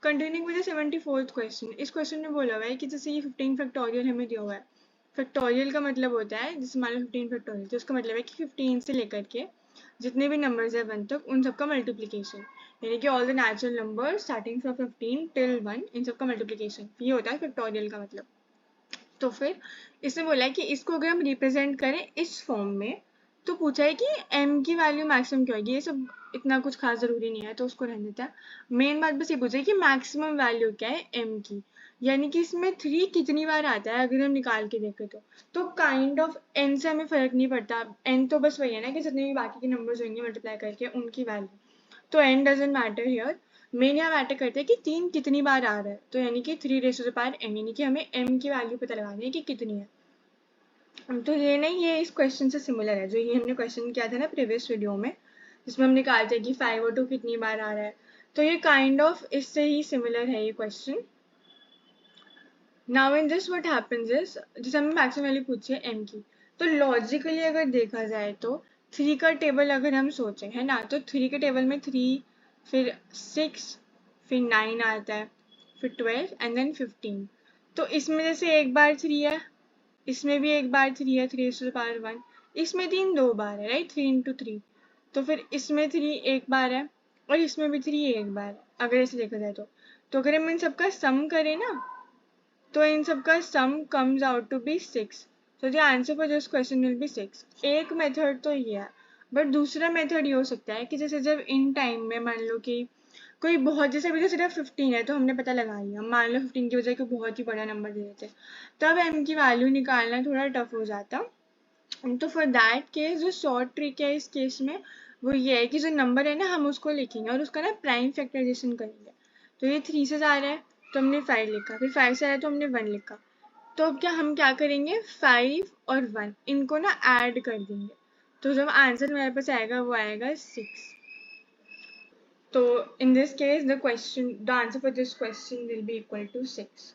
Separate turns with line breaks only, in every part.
Continuing with the 74th question, इस question में बोला हुआ है कि जैसे ये 15 फैक्टोरियल हमें दिया हुआ है। फैक्टोरियल का मतलब होता है, जैसे मान लो 15 फैक्टोरियल, तो उसका मतलब है कि 15 से लेकर के जितने भी नंबर्स है 1 तक उन सबका मल्टीप्लीकेशन, यानी कि all the natural number starting from 15 till 1 इन सबका मल्टीप्लीकेशन, ये होता है फैक्टोरियल का मतलब। तो फिर इसने बोला है कि इसको अगर हम रिप्रेजेंट करें इस फॉर्म में, तो पूछा है कि m की वैल्यू मैक्सिमम क्या होगी। ये सब इतना कुछ खास जरूरी नहीं है तो उसको रहने देता है। मेन बात बस ये पूछा है कि मैक्सिमम वैल्यू क्या है m की, यानी कि इसमें 3 कितनी बार आता है अगर हम निकाल के देखें तो काइंड ऑफ n से हमें फर्क नहीं पड़ता। n तो बस वही है ना कि जितने भी बाकी के नंबर्स होंगे मल्टीप्लाई करके उनकी वैल्यू, तो n doesn't matter here. Main यहाँ मैटर करते हैं कि 3 कितनी बार आ रहा है, तो यानी कि 3 raise to the power m, यानी कि हमें m की वैल्यू पता लगानी है कि कितनी है। तो ये नहीं, ये इस क्वेश्चन से सिमिलर है जो ये हमने क्वेश्चन किया था ना प्रीवियस वीडियो में, जिसमें हम निकालते हैं कि 5 और 2 कितनी बार आ रहा है। तो ये काइंड ऑफ इससे ही सिमिलर है ये question. Now in this what happens is, जैसे हमें मैक्सिमम वैल्यू पूछी है m की, तो लॉजिकली अगर देखा जाए तो 3 का टेबल अगर हम सोचें है ना, तो 3 के टेबल में 3, फिर 6, फिर 9 आता है, फिर 12 एंड देन 15। तो इसमें जैसे एक बार 3 है, इसमें भी एक बार 3 है, 3 टू द पावर 1, इसमें 3 2 बार है, राइट, 3 इंटू 3। तो फिर इसमें 3 एक बार है और इसमें भी 3 एक बार है अगर ऐसे देखा जाए तो अगर हम इन सबका सम करें ना, तो इन सबका सम कम्स आउट टू बी 6। तो the answer for this question will B 6। एक मेथड तो ये है, बट दूसरा मेथड ये हो सकता है कि जैसे जब इन टाइम में मान लो कि कोई बहुत, जैसे अभी तो सिर्फ 15 है तो हमने पता लगा लिया, मान लो 15 की बजाय कोई बहुत ही बड़ा नंबर दे देते, तब m की वैल्यू निकालना थोड़ा टफ हो जाता। तो फॉर दैट केस जो शॉर्ट ट्रिक है इस केस में वो ये है कि जो नंबर है ना हम उसको लिखेंगे और उसका ना प्राइम फैक्टराइजेशन करेंगे। तो ये 3 से आ रहा है तो हमने 5 लिखा, फिर 5 से आ रहा है तो हमने 1 लिखा। तो अब क्या हम क्या करेंगे, 5 और 1 इनको ना ऐड कर देंगे, तो जब आंसर मेरे पास आएगा वो आएगा 6। तो in this case the answer for this question will be equal to 6।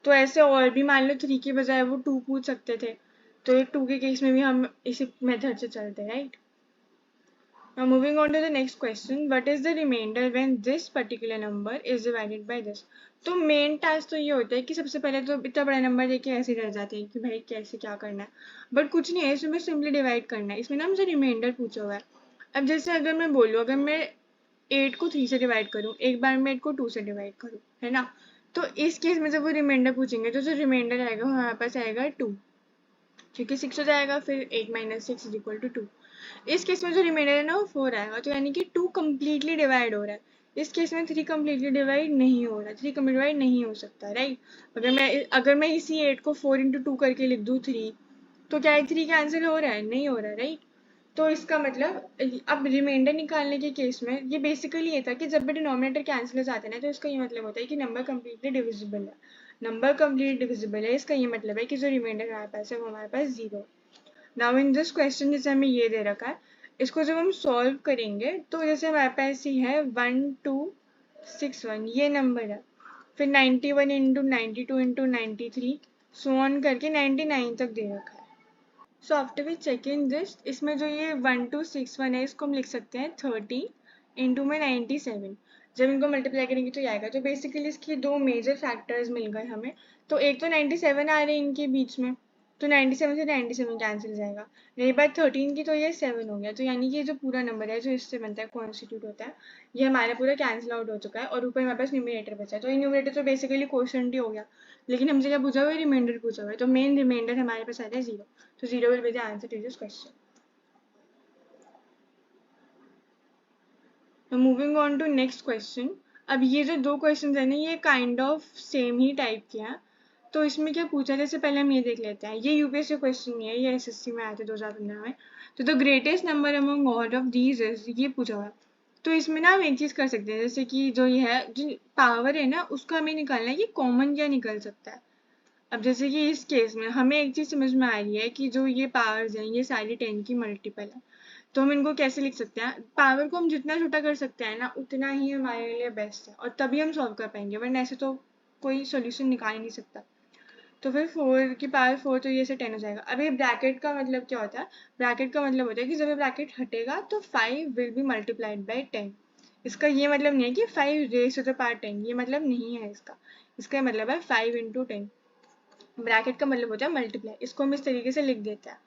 तो ऐसे और भी मान लो 3 की बजाय वो 2 पूछ सकते थे, तो ये 2 के केस में भी हम इसी मेथड से चलते हैं, right. Now moving on to the next question, what is the remainder when this particular number is divided by this? तो मेन टास्क तो ये होता है कि सबसे पहले तो इतना बड़ा नंबर देके ऐसे रह जाते हैं कि भाई कैसे क्या करना है, बट कुछ नहीं है, इसमें सिंपली डिवाइड करना है। इसमें ना मुझे रिमाइंडर पूछा हुआ है। अब जैसे अगर मैं बोलूँ, अगर मैं 8 को 3 से डिवाइड करूँ, एक बार मैं 8 को 2 से डिवाइड करूँ, है ना, तो इस केस में जब वो रिमाइंडर पूछेंगे तो जो रिमाइंडर आएगा वो हमारे पास आएगा 2, क्योंकि 6 हो जाएगा, फिर 8 माइनस 6 इज इक्वल टू 2। इस केस में जो रिमाइंडर है ना वो 4 आएगा, तो यानी कि 2 कम्प्लीटली डिवाइड हो रहा है। इस केस में 3 कम्प्लीटली डिवाइड नहीं हो रहा है, 3 कम्प्लीटली डिवाइड नहीं हो सकता, राइट। अगर मैं इसी 8 को 4 इंटू 2 करके लिख दूँ 3, तो क्या 3 कैंसिल हो रहा है, नहीं हो रहा, राइट। तो इसका मतलब अब रिमाइंडर निकालने के केस में ये बेसिकली ये था कि जब भी डिनोमिनेटर कैंसिल हो जाता है ना, तो इसका ये मतलब होता है कि नंबर कम्प्लीटली डिविजिबल है। नंबर कम्प्लीटली डिविजिबल है, इसका ये मतलब है कि जो रिमाइंडर हमारे पास है वो हमारे पास 0। नाउ इन दिस क्वेश्चन जैसे हमें ये दे रखा है, इसको जब हम सॉल्व करेंगे तो जैसे हमारे पास ही है 1261 ये नंबर है, फिर 91 इंटू 92 इंटू 93 सो ऑन करके 99 तक दे रखा है। So after we checking this, इसमें जो ये 1261 है इसको हम लिख सकते हैं 30 इंटू में 97। जब इनको मल्टीप्लाई करेंगे तो ये आएगा। तो बेसिकली इसकी दो मेजर फैक्टर्स मिल गए हमें। तो एक तो 97 आ रहे हैं इनके बीच में, तो 97 से 97 कैंसिल जाएगा। रही बात 13 की, तो ये 7 हो गया। तो यानी कि ये जो पूरा नंबर है जो इससे बनता है, कॉन्स्टिट्यूट होता है, ये हमारा पूरा कैंसिल आउट हो चुका है और ऊपर हमारे पास न्यूमरेटर बचा है। तो ये न्यूमरेटर तो बेसिकली क्वोशंट ही हो गया, लेकिन हमसे क्या पूछा हुआ है, रिमाइंडर पूछा हुआ है। तो मेन रिमाइंडर हमारे पास आता है 0। So 0 will be the answer to this question. Now moving on to next question. अब ये जो दो क्वेश्चन है ना ये kind of same he type के हैं। तो इसमें क्या पूछा, जैसे पहले हम ये देख लेते हैं। ये यूपीएससी क्वेश्चन नहीं है, ये एसएससी में आए थे 2015 में। तो the greatest number among all of these is, ये पूछा हुआ है। तो इसमें ना हम एक चीज़ कर सकते हैं, जैसे कि जो ये है जो पावर है ना उसको हमें निकालना है कि कॉमन क्या निकल सकता है। अब जैसे कि इस केस में हमें एक चीज़ समझ में आ रही है कि जो ये पावर्स हैं ये सारी 10 की मल्टीपल है। तो हम इनको कैसे लिख सकते हैं, पावर को हम जितना छोटा कर सकते हैं ना उतना ही हमारे लिए बेस्ट है, और तभी हम सॉल्व कर पाएंगे, वरना ऐसे तो कोई सोल्यूशन निकाल ही नहीं सकता। तो फिर 4 की पावर 4, तो ये से 10 हो जाएगा। अब ये ब्रैकेट का मतलब क्या होता है, ब्रैकेट का मतलब होता है कि जब ये ब्रैकेट हटेगा तो 5 विल बी मल्टीप्लाइड बाई 10। इसका ये मतलब नहीं है कि 5 रेज टू द पावर 10, ये मतलब नहीं है इसका। इसका मतलब है 5 इंटू 10। ब्रैकेट का मतलब होता है मल्टीप्लाई, इसको हम इस तरीके से लिख देते हैं।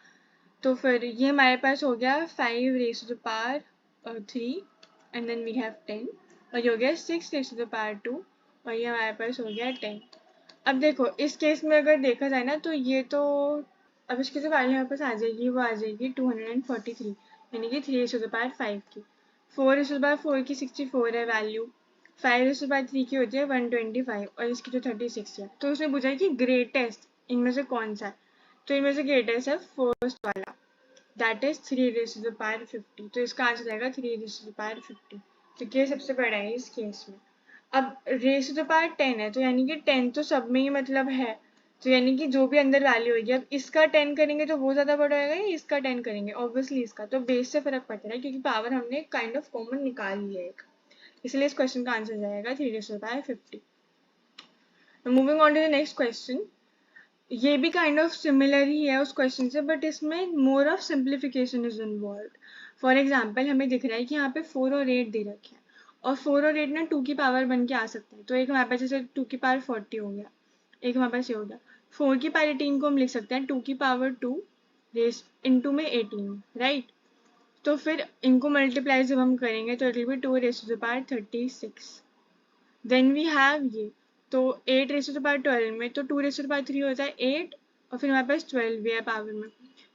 तो फिर ये हमारे पास हो गया 5 raise to the power 3 and then we have 10, और ये हो गया 6 रेज टू द पावर 2 और ये हमारे पास हो गया 10। अब देखो इस केस में अगर देखा जाए ना तो ये तो अब इसकी जो वैल्यू हमारे पास आ जाएगी वो आ जाएगी 243, यानी कि 3 रेज टू द पावर 5 की। 4 रेज टू द पावर 4 की 64 है value, 5 raise to the power 3 की होती है 125 और इसकी तो 36 है। तो उसने पूछा है कि ग्रेटेस्ट इनमें से कौन सा है, तो इनमें से ग्रेटेस्ट है फर्स्ट वाला, that is 3 raise to the power 50। तो इसका आंसर आएगा 3 रेज टू द पावर 50, तो ये सबसे बड़ा है इस केस में। अब रेज टू द पावर 10 है तो यानी कि 10 तो सब में ही मतलब है, तो यानी कि जो भी अंदर वैल्यू होगी, अब इसका 10 करेंगे तो वो ज़्यादा बड़ा होगा या इसका 10 करेंगे, ऑब्वियसली इसका। तो बेस से फर्क पड़ता है क्योंकि पावर हमने काइंड ऑफ कॉमन निकाल लिया है एक, इसलिए इस क्वेश्चन का आंसर जाएगा 3 raise to the power 50। Moving on to the next question, ये भी काइंड ऑफ सिमिलर ही है उस क्वेश्चन से, बट इसमें more of simplification is involve. For example हमें दिख रहा है कि यहाँ पे 4 और 8 दे रखे हैं, और 4 और 8 ना 2 की पावर बन के आ सकते हैं। तो एक हमारे पास जैसे 2 की पावर 40 हो गया, एक हमारे पास ये हो गया। 4 की पावर 18 को हम लिख सकते हैं 2 की पावर 2 रेस इंटू में 18, राइट। तो फिर इनको मल्टीप्लाई जब हम करेंगे तो it will be 2 raise to the power 36। Then we have ये, तो 8 रेस टू द पावर 12 में तो 2 रेस टू द पावर 3 होता है 8, और फिर हमारे पास 12 भी है पावर में,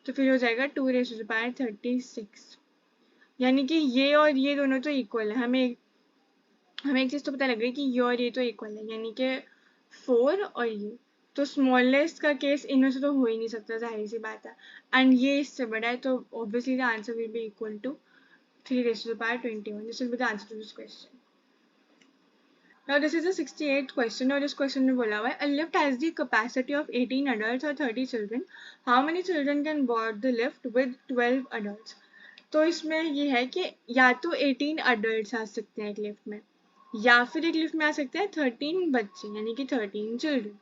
तो फिर हो जाएगा 2 रेस टू द पावर 36। यानी कि ये और ये दोनों तो इक्वल है, हमें एक चीज़ तो पता लग गई कि ये और ये तो इक्वल है, यानी कि 4 और ये, तो स्मॉलेस्ट का केस इनमें से तो हो ही नहीं सकता, जाहिर सी बात है। एंड ये इससे बड़ा है, तो obviously the answer will be equal to 3 raise to the power 21। This will be the answer to this question. Now this is a 68th question, और इस क्वेश्चन में बोला हुआ है a lift has the capacity of 18 adults or 30 children. How many children can board the lift with 12 adults? तो इसमें ये है कि या तो 18 adults आ सकते हैं एक लिफ्ट में, या फिर एक लिफ्ट में आ सकते हैं 13 बच्चे यानी कि 13 चिल्ड्रन।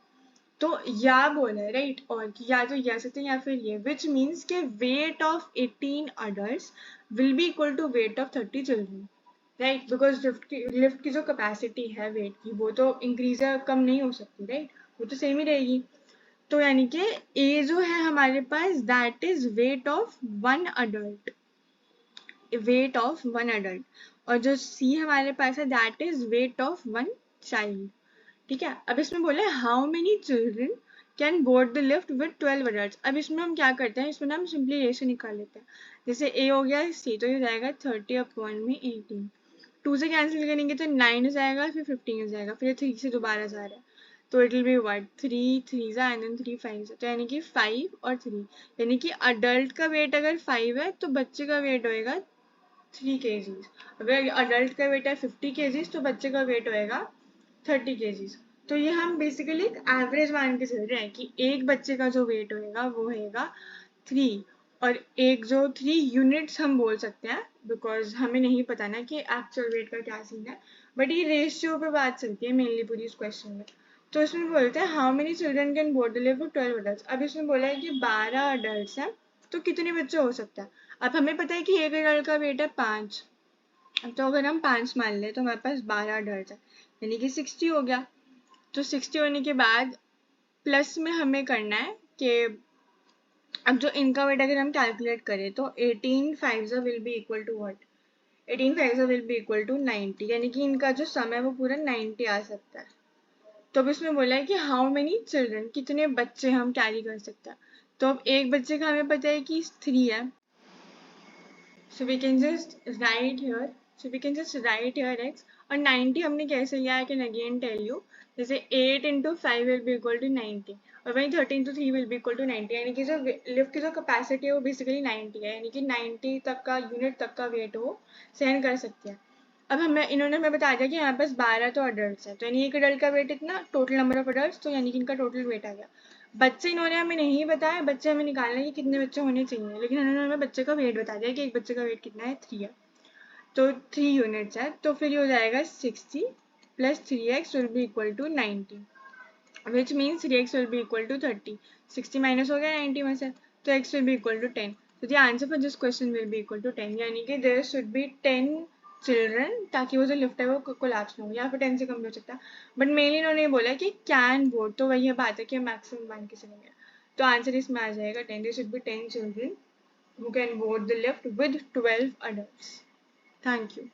तो या बोला है राइट, और या तो ये आ सकते हैं या फिर ये, विच मीन्स के weight of 18 adults will be equal to weight of 30 children, right. Because lift की जो कैपेसिटी है वेट की वो तो इंक्रीज या कम नहीं हो सकती, राइट, वो तो सेम ही रहेगी। तो यानी कि ए जो है हमारे पास that is weight of one adult, weight of one adult, और जो सी हमारे पास है that is weight of one child. ठीक है, अब इसमें बोला है how many children can board the lift with 12 adults। अब इसमें हम क्या करते हैं, इसमें ना हम सिंपली रेशो निकाल लेते हैं। जैसे ए हो गया सी, तो ये जाएगा 30 अपॉन में 18, 2 से कैंसिल करेंगे तो 9 हो जाएगा, फिर 15 हो जाएगा, फिर 3 से दोबारा जा रहा है, तो इट विल बी व्हाट 3 3 जा एंड देन 3 5 जा, तो यानी कि 5 और 3, यानी कि अडल्ट का वेट अगर 5 है तो बच्चे का वेट होएगा 3 kgs। अगर अडल्ट का वेट है 50 kgs तो बच्चे का वेट होएगा 30 kgs। तो ये हम बेसिकली एक एवरेज मान के चल रहे हैं कि एक बच्चे का जो वेट होएगा वो होएगा 3, और एक जो 3 यूनिट्स हम बोल सकते हैं बिकॉज हमें नहीं पता ना कि एक्चुअल वेट का क्या सीन है, बट ये रेशियो पे बात चलती है मेनली पूरी इस क्वेश्चन में। तो इसमें बोलते हैं how many children can board the lift with 12 adults। अब इसमें बोला है कि 12 अडल्ट हैं तो कितने बच्चे हो सकते हैं। अब हमें पता है कि एक अडल्ट का वेट है 5, तो अगर हम 5 मान लें तो हमारे पास 12 अडल्ट है, यानी कि 60 हो गया। तो 60 होने के बाद प्लस में हमें करना है कि अब जो इनका वेट अगर हम कैलकुलेट करें तो 18 5 will be equal to what, 18 5 will be equal to 90, यानी कि इनका जो सम है वो पूरा 90 आ सकता है। तो अब इसमें बोला है कि हाउ मेनी चिल्ड्रन, कितने बच्चे हम कैरी कर सकते हैं। तो अब एक बच्चे का हमें पता है कि 3 है, so we can just write here, x, और 90 हमने कैसे लिया, I can again tell you, जैसे 8 into 5 will be equal to 90, और वहीं 13 to 3 will be equal to 90, यानी कि जो लिफ्ट की जो कैपेसिटी है वो बेसिकली 90 है, यानी कि 90 तक का यूनिट तक का वेट वो सहन कर सकती है। अब इन्होंने हमें बता दिया कि यहाँ पास 12 तो अडल्ट है, तो यानी एक अडल्ट का वेट इतना, टोटल नंबर ऑफ अडल्ट, तो यानी कि इनका टोटल वेट आ गया। बच्चे इन्होंने हमें नहीं बताया, बच्चे हमें निकालना है कि कितने बच्चे होने चाहिए, लेकिन इन्होंने हमें बच्चे का वेट बता दिया कि एक बच्चे का वेट कितना है, 3 है, तो 3 यूनिट्स है, तो फिर ये हो जाएगा 60 plus 3x will be equal to 90, which means 3x will be equal to 30, 60 minus हो गया 90 में से, तो x will be equal to 10, तो the answer for this question will be equal to 10, यानी कि देयर शुड बी 10 चिल्ड्रन, ताकि वो जो लिफ्ट है वो कोलैप्स ना हो, या फिर 10 से कम भी हो सकता है, बट मेनली इन्होंने बोला कि कैन वोट, तो वही बात है कि मैक्सिमम वन किसी ने गया, तो आंसर इसमें आ जाएगा 10. There should be 10 children who can vote the lift with 12 adults. Thank you.